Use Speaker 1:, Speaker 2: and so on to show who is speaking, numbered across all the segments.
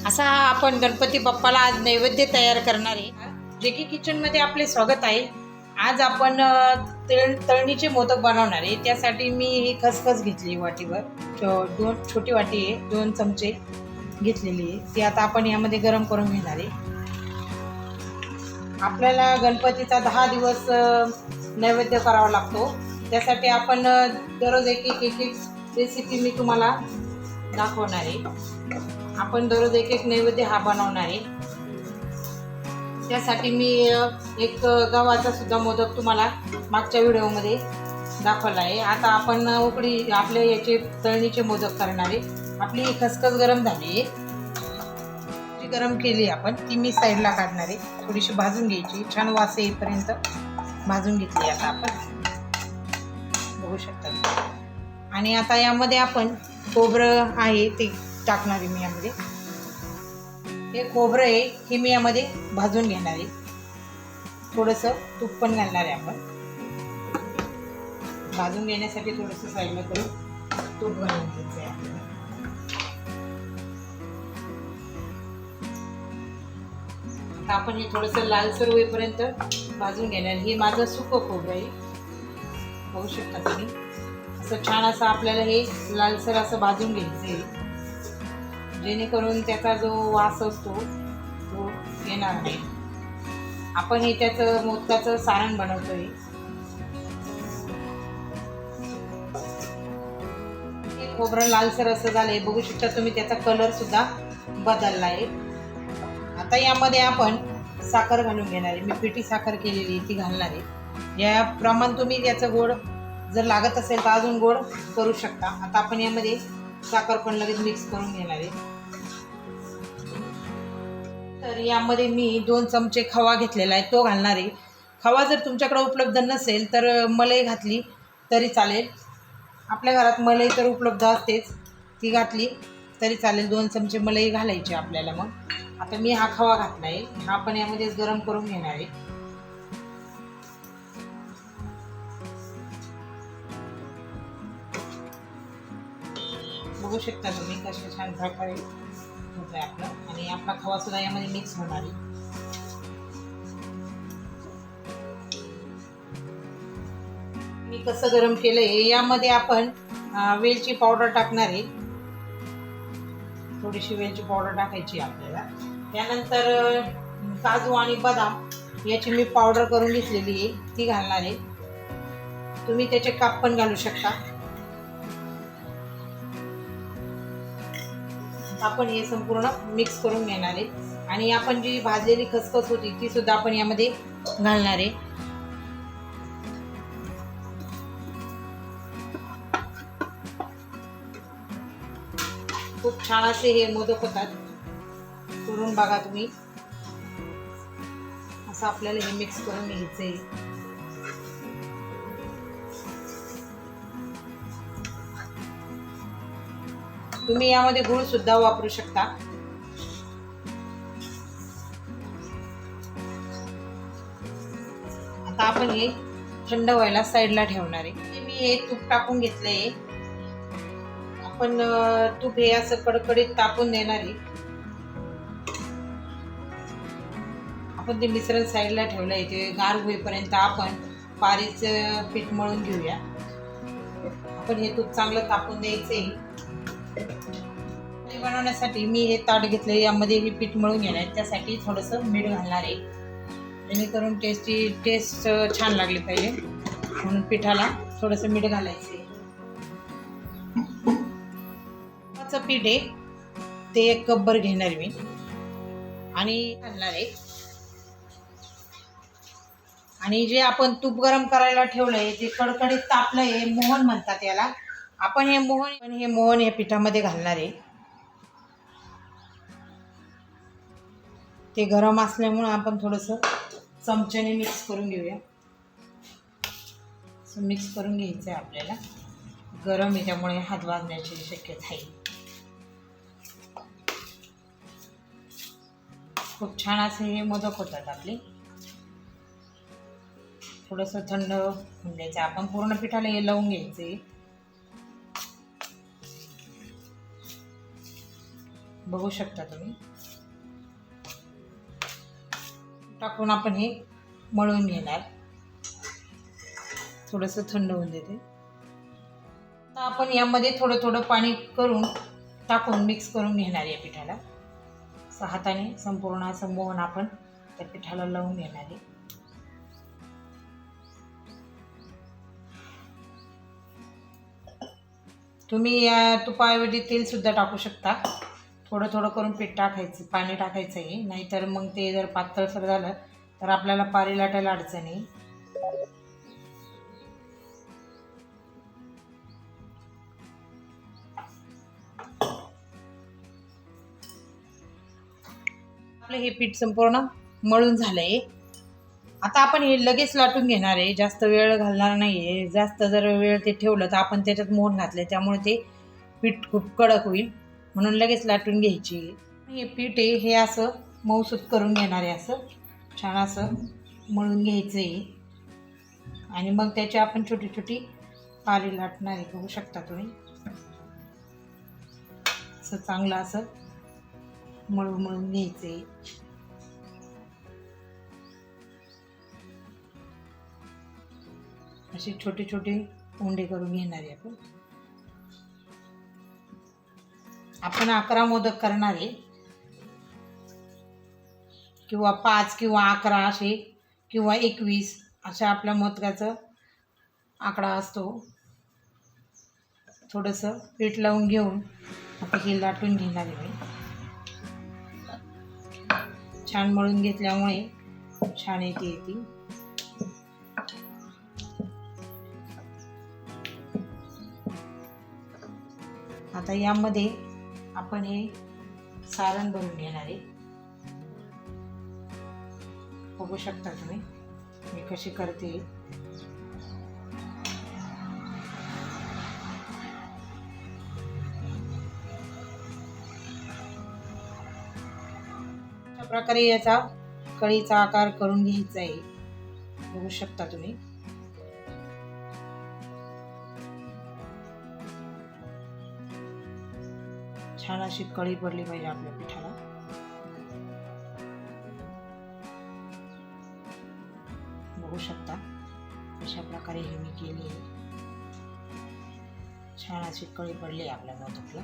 Speaker 1: असा आपण गणपती बाप्पाला आज नैवेद्य तयार करणार आहे। जे की किचनमध्ये आपले स्वागत आहे। आज आपण तळणीचे मोदक बनवणार आहे। त्यासाठी मी ही खसखस घेतली वाटीवर, दोन छोटी वाटी आहे, 2 चमचे घेतलेली आहे। ती आता आपण यामध्ये गरम करून घेणार आहे। आपल्याला गणपतीचा 10 दिवस नैवेद्य करावा लागतो। त्यासाठी आपण दररोज एक रेसिपी मी तुम्हाला दाखवणार आहे। आपण दररोज एक नैवेद्य हा बनवणार आहे। त्यासाठी मी एक गव्हाचा सुद्धा मोदक तुम्हाला मागच्या व्हिडिओमध्ये दाखवला आहे। आता आपण उकडी आपले याचे तळणीचे मोदक करणार आहे। आपली खसखस गरम झाली आहे, ती गरम केली आपण, ती मी साईडला काढणार आहे। थोडीशी भाजून घ्यायची, छान वास येईपर्यंत भाजून घेतली आता आपण, बघू शकता। आणि आता यामध्ये आपण खोबरं आहे ते टाकणार आहे मी यामध्ये। हे खोबरं आहे हे मी यामध्ये भाजून घेणार आहे। थोडंसं तूप पण घालणार आहे आपण, भाजून घेण्यासाठी थोडंसं साईडला करून तूप घालून घ्यायचं आहे आपल्याला। आता आपण हे थोडंसं लालसर होईपर्यंत भाजून घेणार। हे माझं सुकं खोबरं आहे, बघू शकता तुम्ही। असं छान असं आपल्याला हे लालसर असं भाजून घ्यायचं आहे, जेणेकरून त्याचा जो वास असतो तो येणार नाही। आपण हे त्याचं मोदकाचं सारण बनवतोय। हे खोबरं लालसर असं झालंय, बघू शकता तुम्ही, त्याचा कलर सुद्धा बदलला आहे। आता यामध्ये आपण साखर घालून घेणार आहे। मी पिठी साखर केलेली ती घालणार आहे। या प्रमाण तुम्ही याचं गोड जर लागत असेल तर अजून गोड करू शकता। आता आपण यामध्ये साखर पण लगेच मिक्स करून घेणार आहे। तर यामध्ये मी 2 चमचे खवा घेतलेला आहे, तो घालणार आहे। खवा जर तुमच्याकडे उपलब्ध नसेल तर मलाई घातली तरी चालेल। आपल्या घरात मलाई तर उपलब्ध असतेच, ती घातली तरी चालेल। 2 चमचे मलाई घालायची आपल्याला। मग आता मी हा खवा घातला आहे, हा पण यामध्ये गरम करून घेणार आहे। बघू शकता तुम्ही कशा छान प्रकारे होत आहे आपलं, आणि आपला खवा सुद्धा यामध्ये मिक्स होणार आहे। मी कसं गरम केलंय, यामध्ये आपण वेलची पावडर टाकणार आहे। थोडीशी वेलची पावडर टाकायची आपल्याला। त्यानंतर काजू आणि बदाम याची मी पावडर करून घेतलेली आहे, ती घालणार आहे। तुम्ही त्याचे काप पण घालू शकता। आपण हे संपूर्ण मिक्स करून घेणार आहे। आणि आपण जी भाजलेली खसखस होती ती सुद्धा आपण यामध्ये घालणार आहे। खूप छान असे हे मोदक होतात, करून बघा तुम्ही। असं आपल्याला हे मिक्स करून घ्यायचं आहे। तुम्ही यामध्ये गूळ सुद्धा वापरू शकता। आता आपण हे थंड व्हायला साईडला ठेवणार आहे। मी हे तूप टाकून घेतलंय। आपण तूप हे असं कडकडीत तापून देणार आहे। आपण ते मिश्रण साईडला ठेवलंय, ते गार होईपर्यंत आपण पारीचं पीठ मळून घेऊया। आपण हे तूप चांगलं तापून द्यायचंय। बनवण्यासाठी मी हे ताट घेतले, यामध्ये हे पीठ मळून घेणार आहे। त्यासाठी थोडंसं मीठ घालणार आहे, जेणेकरून टेस्ट छान लागली पाहिजे, म्हणून पिठाला थोडंसं मीठ घालायचं आहे। पीठ आहे ते 1 कपभर घेणार मी आणि घालणार आहे। आणि जे आपण तूप गरम करायला ठेवलंय ते कडकडीत तापलंय, मोहन म्हणतात याला। आपण हे मोहन या पिठामध्ये घालणार आहे। ते गरम असल्यामुळे आपण थोडंसं चमच्याने मिक्स करून घेऊया। मिक्स करून घ्यायचं आहे आपल्याला, गरम आहे त्यामुळे हात वाजण्याची शक्यता आहे। खूप छान असे हे मोदक होतात आपले। थोडंसं थंड होऊन द्यायचं, आपण पूर्ण पिठाला हे लावून घ्यायचे। बघू शकता तुम्ही. टाकून आपण हे मळून घेणार. थोडंसं थंड होऊन देते. आता आपण यामध्ये थोडं थोडं पाणी करून टाकून मिक्स करून घेणार या पिठाला. हाताने संपूर्ण असं मोहन आपण त्या पिठाला लावून घेणार आहे. तुम्ही या तुपाऐवजी तेल सुद्धा टाकू शकता. थोडं थोडं करून पीठ टाकायचं, पाणी टाकायचं आहे, नाहीतर मग ते जर पातळसर झालं तर आपल्याला पारी लाटायला अडचण आहे. आपलं हे पीठ संपूर्ण मळून झालंय. आता आपण हे लगेच लाटून घेणार आहे, जास्त वेळ घालणार नाही आहे. जास्त जर वेळ ते ठेवलं तर आपण त्याच्यात मोहन घातले, त्यामुळे ते पीठ खूप कडक होईल, म्हणून लगेच लाटून घ्यायची. हे पीठ आहे हे असं मऊसूत करून घेणार आहे, असं छान असं मळून घ्यायचं आहे आणि मग त्याची आपण छोटी छोटी पारी लाटणार आहे. बघू शकता तुम्ही. असं चांगलं असं मळून घ्यायचं आहे. असे छोटे छोटे उंडे करून घेणार आहे आपण. आपण 11 मोदक करणार आहे, किंवा 5 किंवा 11 असे किंवा 21 अशा आपल्या मोदकाचा आकडा असतो. थोडंसं पीठ लावून घेऊन आता हे लाटून घेणार आहे मी. छान मळून घेतल्यामुळे छान येते. आता यामध्ये आपण हे सारण भरून घेणार आहे. बघू शकता तुम्ही मी कशी करते. अशा प्रकारे याचा कळीचा आकार करून घ्यायचा आहे. बघू शकता तुम्ही. छान अशी कळी पडली पाहिजे आपल्या पिठाला. बघू शकता अशा प्रकारे हे मी केली आहे. छान अशी कळी पडली आहे आपल्या मोदकला.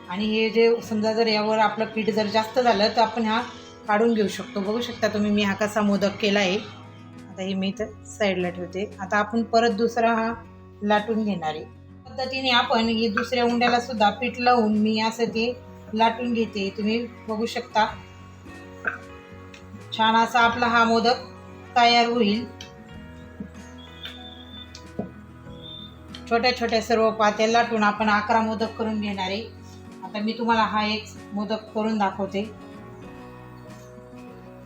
Speaker 1: आणि हे जे समजा जर यावर आपलं पीठ जर जास्त झालं तर आपण हा काढून घेऊ शकतो. बघू शकता तुम्ही मी हा कसा मोदक केला आहे. आता हे मी इथं साईडला ठेवते. आता आपण परत दुसरा हा लाटून घेणार आहे. पद्धतीने आपण ही दुसऱ्या उंड्याला सुद्धा पीठ लावून मी असं ते लाटून घेते. तुम्ही बघू शकता छान असा आपला हा मोदक तयार होईल. छोट्या छोट्या सर्व पात्या लाटून आपण 11 मोदक करून घेणार आहे. आता मी तुम्हाला हा एक मोदक करून दाखवते.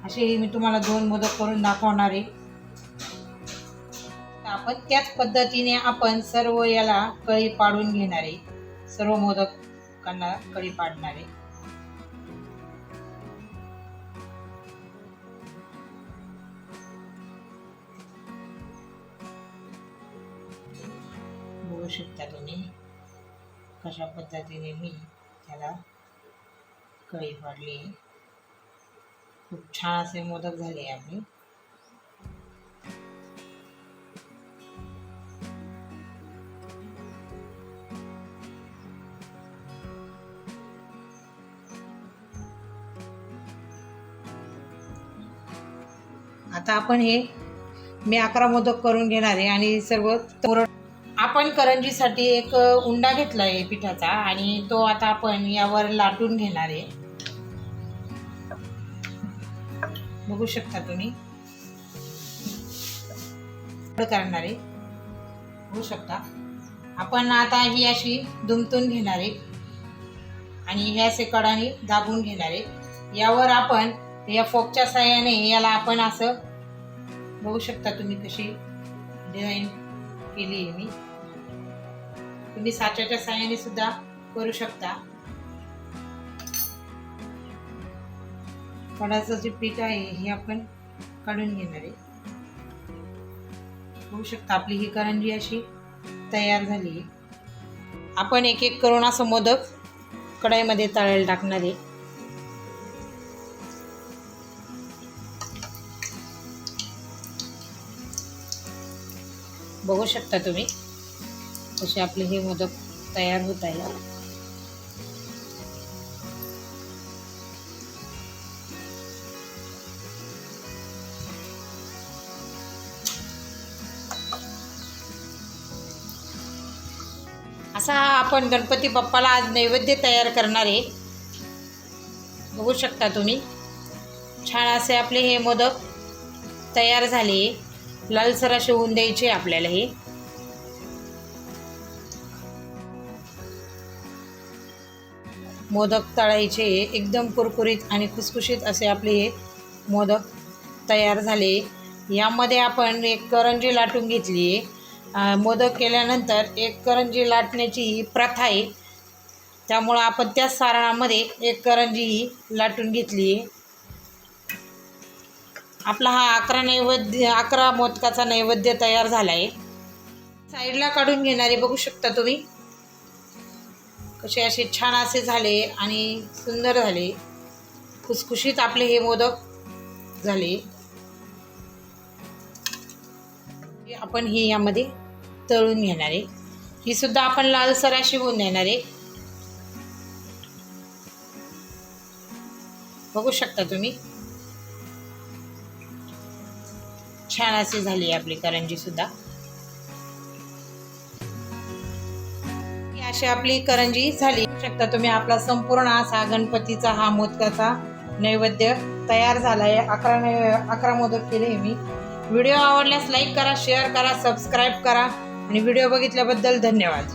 Speaker 1: असे मी तुम्हाला 2 मोदक करून दाखवणार आहे. आपण त्याच पद्धतीने आपण सर्व याला कळी पाडून घेणार आहे. सर्व मोदकांना कळी पाडणार आहे. बघू शकता तुम्ही कशा पद्धतीने मी त्याला कळी पाडली. खूप छान असे मोदक झाले आपले. आता आपण हे मी 11 मोदक करून घेणार आहे आणि सर्व आपण करंजीसाठी एक उंडा घेतला आहे पिठाचा आणि तो आता आपण यावर लाटून घेणार आहे. बघू शकता तुम्ही करणार आहे. बघू शकता आपण आता ही अशी दुमटून घेणार आहे आणि हे असे कडाने दाबून घेणार आहे. यावर आपण या फोकच्या साहाय्याने याला आपण असं बघू शकता तुम्ही कशी डिझाईन केली आहे मी. तुम्ही साच्याच्या साहाय्याने सुद्धा करू शकता. कडाचं जे पीठ आहे हे आपण काढून घेणार आहे. बघू शकता आपली ही करंजी अशी तयार झाली. आपण एक एक करून असं मोदक कढईमध्ये तळायला टाकणार आहे. बघू शकता तुम्ही कसे आपले हे मोदक तयार होत आहे. असा आपण गणपती बाप्पाला आज नैवेद्य तयार करणार आहे. बघू शकता तुम्ही छान असे आपले हे मोदक तयार झाले. लालसर असे होऊन द्यायचे आपल्याला. हे मोदक तळायचे. एकदम कुरकुरीत आणि खुसखुशीत असे आपले हे मोदक तयार झाले. यामध्ये आपण एक करंजी लाटून घेतली आहे. मोदक केल्यानंतर एक करंजी लाटण्याची ही प्रथा आहे, त्यामुळं आपण त्याच सारणामध्ये एक करंजी ही लाटून घेतली आहे. आपला हा 11 मोदकाचा नैवेद्य तयार झाला आहे. साईडला काढून घेणारे बघू शकता तुम्ही कसे असे छान असे झाले आणि सुंदर झाले. खुसखुशीत आपले हे मोदक झाले. आपण ही यामध्ये तळून घेणार आहे. ही सुद्धा आपण लालसर अशी होऊन देणार आहे. बघू शकता तुम्ही छान अशी झाली आपली करंजी सुद्धा. अशी आपली करंजी झाली. बघू शकता तुम्ही आपला संपूर्ण असा गणपतीचा हा मोदकाचा नैवेद्य तयार झाला आहे. 11 मोदक केले मी. व्हिडिओ आवडल्यास लाईक करा, शेअर करा, सबस्क्राईब करा आणि व्हिडिओ बघितल्याबद्दल धन्यवाद.